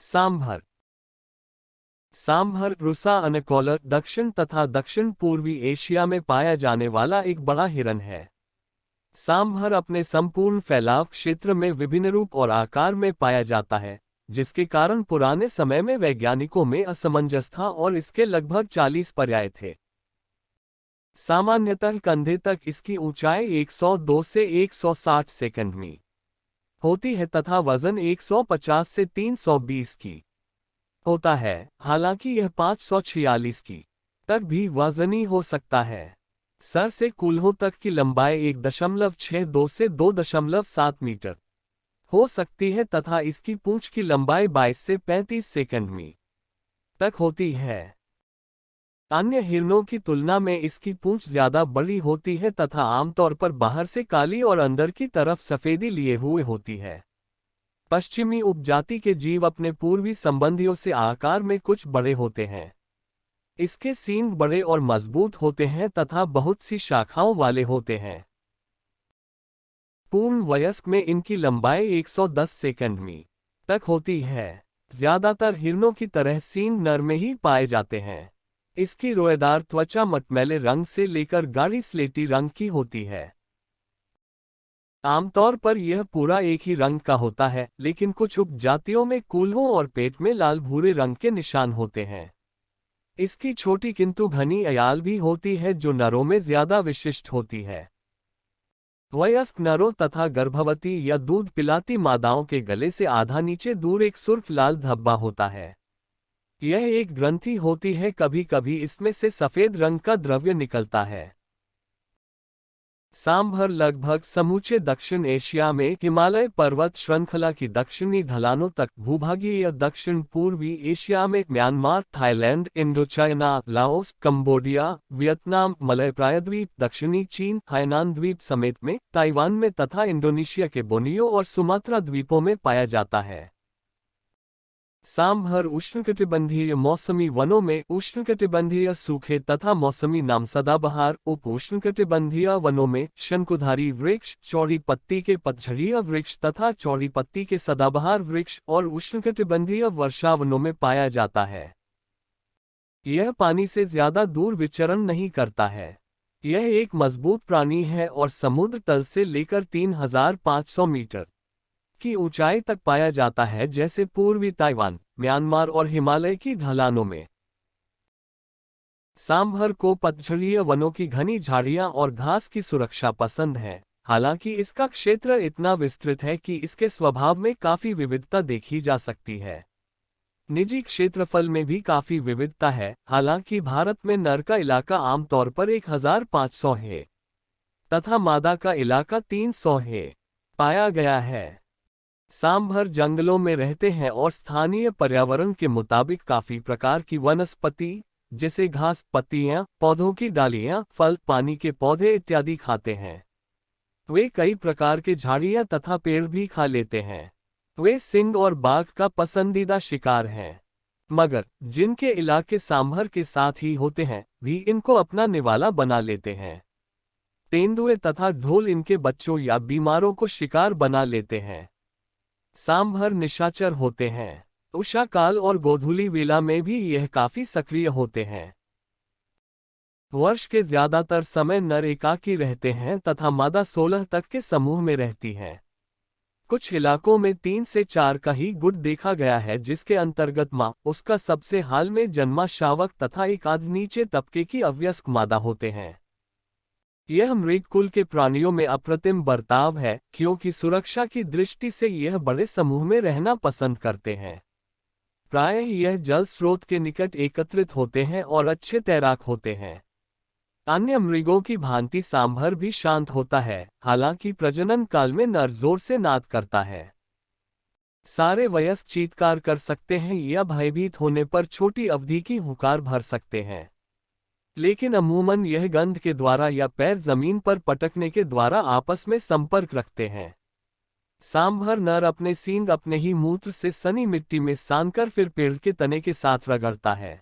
सांभर। सांभर रुसा अनकोलर दक्षिण तथा दक्षिण पूर्वी एशिया में पाया जाने वाला एक बड़ा हिरन है। सांभर अपने संपूर्ण फैलाव क्षेत्र में विभिन्न रूप और आकार में पाया जाता है, जिसके कारण पुराने समय में वैज्ञानिकों में असमंजस था और इसके लगभग 40 पर्याय थे। सामान्यतः कंधे तक इसकी ऊंचाई 102 से 160 सेंटीमीटर होती है तथा वजन 150 से 320 की होता है। हालांकि यह 546 की तक भी वजनी हो सकता है। सर से कूल्हों तक की लंबाई 1.62 से 2.7 मीटर हो सकती है तथा इसकी पूंछ की लंबाई 22 से 35 सेंटीमीटर तक होती है। अन्य हिरणों की तुलना में इसकी पूंछ ज्यादा बड़ी होती है तथा आमतौर पर बाहर से काली और अंदर की तरफ सफेदी लिए हुए होती है। पश्चिमी उपजाति के जीव अपने पूर्वी संबंधियों से आकार में कुछ बड़े होते हैं। इसके सींग बड़े और मजबूत होते हैं तथा बहुत सी शाखाओं वाले होते हैं। पूर्ण वयस्क में इनकी लंबाई 110 सेंटीमीटर तक होती है। ज्यादातर हिरणों की तरह सींग नर में ही पाए जाते हैं। इसकी रोएदार त्वचा मटमैले रंग से लेकर गाढ़ी स्लेटी रंग की होती है। आमतौर पर यह पूरा एक ही रंग का होता है, लेकिन कुछ उपजातियों में कूल्हों और पेट में लाल भूरे रंग के निशान होते हैं। इसकी छोटी किंतु घनी अयाल भी होती है जो नरों में ज्यादा विशिष्ट होती है। वयस्क नरों तथा गर्भवती या दूध पिलाती मादाओं के गले से आधा नीचे दूर एक सुर्ख लाल धब्बा होता है। यह एक ग्रंथि होती है, कभी कभी इसमें से सफेद रंग का द्रव्य निकलता है। सांभर लगभग समूचे दक्षिण एशिया में हिमालय पर्वत श्रृंखला की दक्षिणी ढलानों तक, भूभागीय दक्षिण पूर्वी एशिया में Myanmar, Thailand, Indochina, Laos, Cambodia, Vietnam, Malay प्रायद्वीप, दक्षिणी चीन, हाइनान द्वीप समेत में, ताइवान में तथा इंडोनेशिया के बोर्नियो और सुमात्रा द्वीपों में पाया जाता है। सांभर उष्णकटिबंधीय मौसमी वनों में, उष्णकटिबंधीय सूखे तथा मौसमी नाम सदाबहार, उप उष्णकटिबंधीय वनों में शंकुधारी वृक्ष, चौड़ी पत्ती के पतझड़ीय वृक्ष तथा चौड़ी पत्ती के सदाबहार वृक्ष और उष्णकटिबंधीय वर्षावनों में पाया जाता है। यह पानी से ज्यादा दूर विचरण नहीं करता है। यह एक मजबूत प्राणी है और समुद्र तल से लेकर 3500 मीटर की ऊंचाई तक पाया जाता है, जैसे पूर्वी ताइवान, म्यांमार और हिमालय की ढलानों में। सांभर को पतझड़ीय वनों की घनी झाड़ियां और घास की सुरक्षा पसंद है। हालांकि इसका क्षेत्र इतना विस्तृत है कि इसके स्वभाव में काफी विविधता देखी जा सकती है। निजी क्षेत्रफल में भी काफी विविधता है। हालांकि भारत में नर का इलाका आमतौर पर 1500 है तथा मादा का इलाका 300 है पाया गया है। सांभर जंगलों में रहते हैं और स्थानीय पर्यावरण के मुताबिक काफी प्रकार की वनस्पति जैसे घास, पत्तियां, पौधों की डालियां, फल, पानी के पौधे इत्यादि खाते हैं। वे कई प्रकार के झाड़ियां तथा पेड़ भी खा लेते हैं। वे सिंह और बाघ का पसंदीदा शिकार हैं। मगर जिनके इलाके सांभर के साथ ही होते हैं, भी इनको अपना निवाला बना लेते हैं। तेंदुए तथा ढोल इनके बच्चों या बीमारों को शिकार बना लेते हैं। सांभर निशाचर होते हैं। उषा काल और गोधूली वेला में भी यह काफी सक्रिय होते हैं। वर्ष के ज्यादातर समय नर एकाकी रहते हैं तथा मादा 16 तक के समूह में रहती हैं। कुछ इलाकों में 3 से 4 का ही गुट देखा गया है, जिसके अंतर्गत मां, उसका सबसे हाल में जन्मा शावक तथा एक आध नीचे तबके की अवयस्क मादा होते हैं। यह मृगकुल के प्राणियों में अप्रतिम बर्ताव है, क्योंकि सुरक्षा की दृष्टि से यह बड़े समूह में रहना पसंद करते हैं। प्रायः यह जल स्रोत के निकट एकत्रित होते हैं और अच्छे तैराक होते हैं। अन्य मृगों की भांति सांभर भी शांत होता है। हालांकि प्रजनन काल में नर जोर से नाद करता है। सारे वयस्क चीत्कार कर सकते हैं या भयभीत होने पर छोटी अवधि की हुंकार भर सकते हैं, लेकिन अमूमन यह गंध के द्वारा या पैर जमीन पर पटकने के द्वारा आपस में संपर्क रखते हैं। सांभर नर अपने सींग अपने ही मूत्र से सनी मिट्टी में सानकर फिर पेड़ के तने के साथ रगड़ता है।